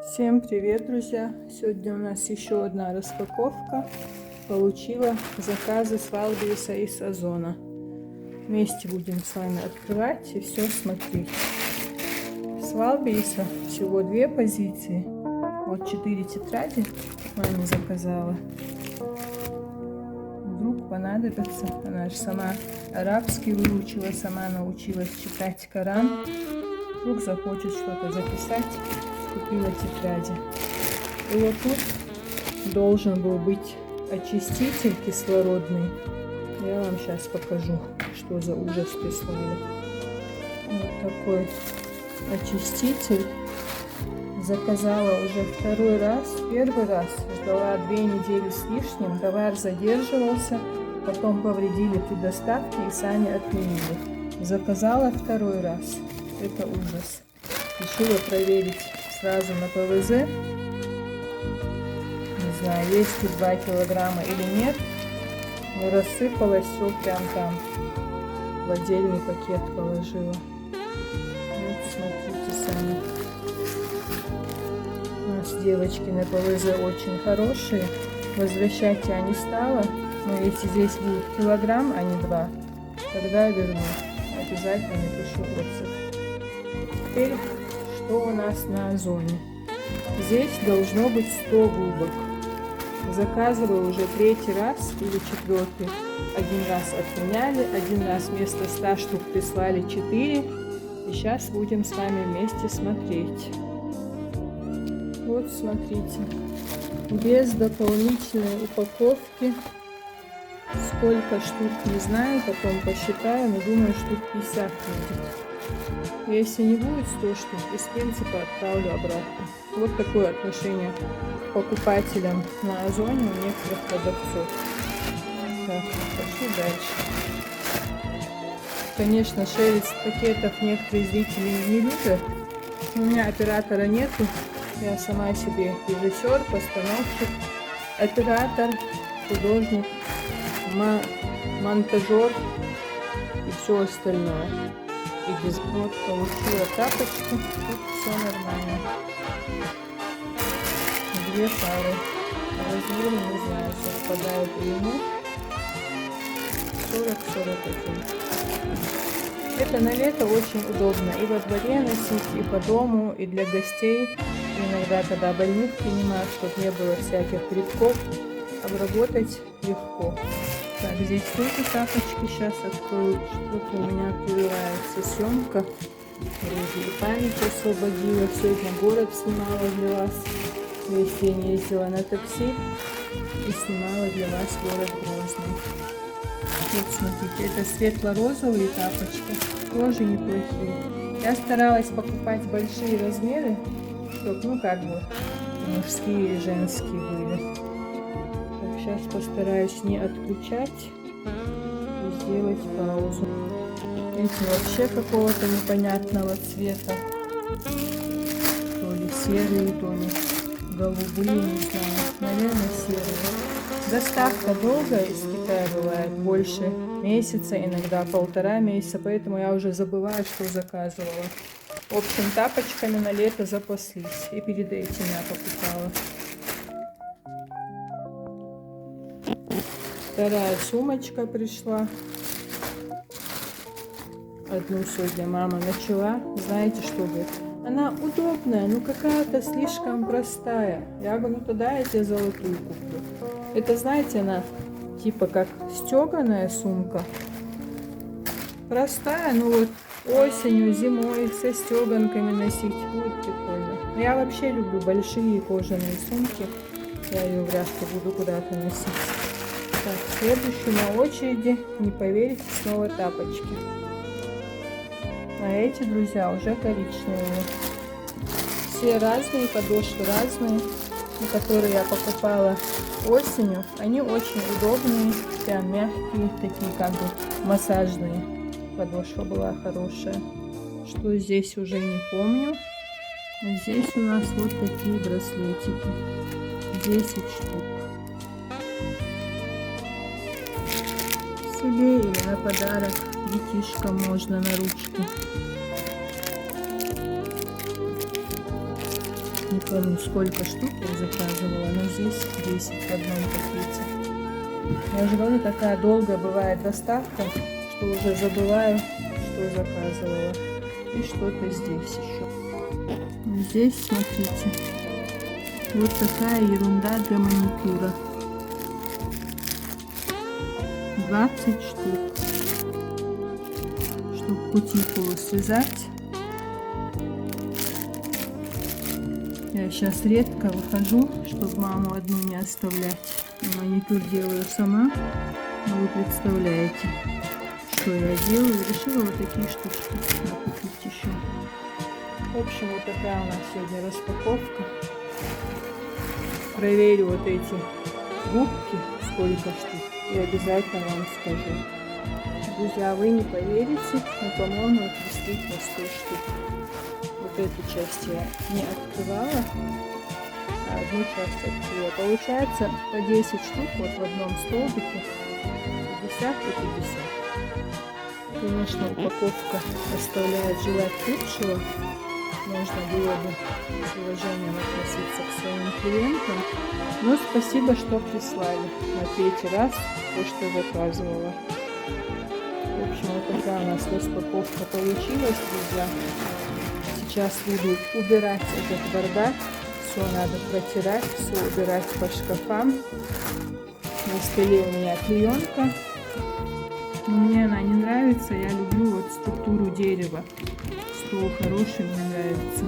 Всем привет, друзья! Сегодня у нас еще одна распаковка. Получила заказы с Валбериса и с Озона. Вместе будем с вами открывать и все смотреть. С Валбериса всего 2 позиции. Вот 4 тетради маме заказала. Вдруг понадобится. Она же сама арабский выучила, сама научилась читать Коран. Вдруг захочет что-то записать. Купила тетради. И вот тут должен был быть очиститель кислородный. Я вам сейчас покажу, что за ужас прислали. Вот такой очиститель. Заказала уже второй раз. Первый раз ждала 2 недели с лишним. Товар задерживался. Потом повредили при доставке и сами отменили. Заказала второй раз. Это ужас. Решила проверить сразу на ПВЗ. Не знаю, есть ли 2 килограмма или нет. Но рассыпалось все прям там. В отдельный пакет положила. Вот, смотрите сами. У нас девочки на ПВЗ очень хорошие. Возвращать я не стала. Но если здесь будет килограмм, а не 2, тогда верну. Обязательно напишу отзыв. Теперь что у нас на Озоне? Здесь должно быть 100 губок. Заказываю уже 3-й раз или 4-й. 1 раз отменяли, 1 раз вместо 100 штук прислали 4. И сейчас будем с вами вместе смотреть. Вот смотрите. Без дополнительной упаковки. Сколько штук не знаю, потом посчитаю, но думаю, штук 50 будет. Если не будет 100 штук, из принципа отправлю обратно. Вот такое отношение к покупателям на Озоне у некоторых продавцов. Так, пошли дальше. Конечно, шерсть пакетов некоторые зрители не любят. У меня оператора нету. Я сама себе режиссер, постановщик, оператор, художник, монтажер и все остальное. И без вот получила тапочки, тут все нормально. 2 пары. Размеры не знаю, совпадают или нет. 40-41. Это на лето очень удобно и во дворе носить, и по дому, и для гостей. Иногда, когда больных принимают, чтобы не было всяких грибков, обработать легко. Так, здесь тоже тапочки сейчас открою. Что-то у меня прерывается съемка. Вроде и память освободила. Сегодня город снимала для вас. Весь день ездила на такси и снимала для вас город Грозный. Вот смотрите, это светло-розовые тапочки. Тоже неплохие. Я старалась покупать большие размеры, чтобы, ну, как бы мужские и женские были. Сейчас постараюсь не отключать и сделать паузу. Эти вообще какого-то непонятного цвета. То ли серые, то ли голубые, не знаю. Наверное, серые. Доставка долгая из Китая бывает, больше месяца, иногда 1,5 месяца, поэтому я уже забываю, что заказывала. В общем, тапочками на лето запаслись. И перед этим я покупала. Вторая сумочка пришла. Одну сегодня мама начала. Знаете, что говорит? Она удобная, но какая-то слишком простая. Я говорю, ну тогда я тебе золотую куплю. Это, знаете, она типа как стеганая сумка. Простая, ну вот осенью, зимой со стеганками носить будет прикольно. Но я вообще люблю большие кожаные сумки. Я ее вряд ли буду куда-то носить. Так, следующий на очереди, не поверите, снова тапочки. А эти, друзья, уже коричневые. Все разные, подошвы разные, которые я покупала осенью. Они очень удобные, прям мягкие, такие как бы массажные. Подошва была хорошая. Что здесь уже не помню. Здесь у нас вот такие браслетики. 10 штук. Себе или на подарок детишкам можно на ручку. Не помню, сколько штук я заказывала, но здесь 10 в одном пакете. Я же говорю, такая долгая бывает доставка, что уже забываю, что заказывала. И что-то здесь еще. Здесь, смотрите, вот такая ерунда для маникюра. 20 штук. Чтобы кутикулу связать. Я сейчас редко выхожу, чтобы маму одну не оставлять. Маникюр делаю сама. Но вы представляете, что я делаю. Решила вот такие штучки купить еще. В общем, вот такая у нас сегодня распаковка. Проверю вот эти губки, сколько штук, и обязательно вам скажу. Друзья, вы не поверите, но, по-моему, это действительно 100 штук. Вот эту часть я не открывала, а одну часть открыла. Получается по 10 штук вот в одном столбике, 50 и 50. Конечно, упаковка оставляет желать лучшего. Можно было бы с уважением относиться к своим клиентам. Но спасибо, что прислали на 3-й раз то, что заказывала. В общем, вот такая у нас распаковка получилась, друзья. Сейчас буду убирать этот бардак. Все надо протирать, все убирать по шкафам. На столе у меня клеенка. Мне она не нравится. Я люблю вот структуру дерева. Стол хороший, мне нравится.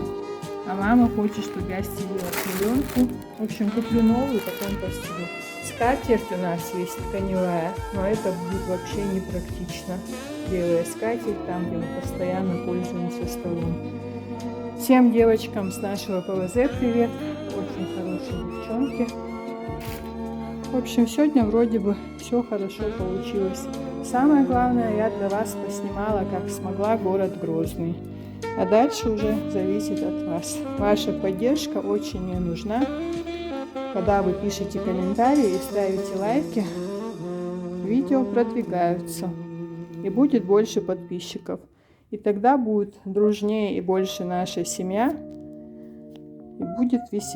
А мама хочет, чтобы я стелила клеенку. В общем, куплю новую, потом постелю. Скатерть у нас есть тканевая, но это будет вообще непрактично. Белая скатерть, там, где мы постоянно пользуемся столом. Всем девочкам с нашего ПВЗ привет. Очень хорошие девчонки. В общем, сегодня вроде бы все хорошо получилось. Самое главное, я для вас поснимала, как смогла, город Грозный. А дальше уже зависит от вас. Ваша поддержка очень мне нужна. Когда вы пишете комментарии и ставите лайки, видео продвигаются. И будет больше подписчиков. И тогда будет дружнее и больше наша семья. И будет веселее.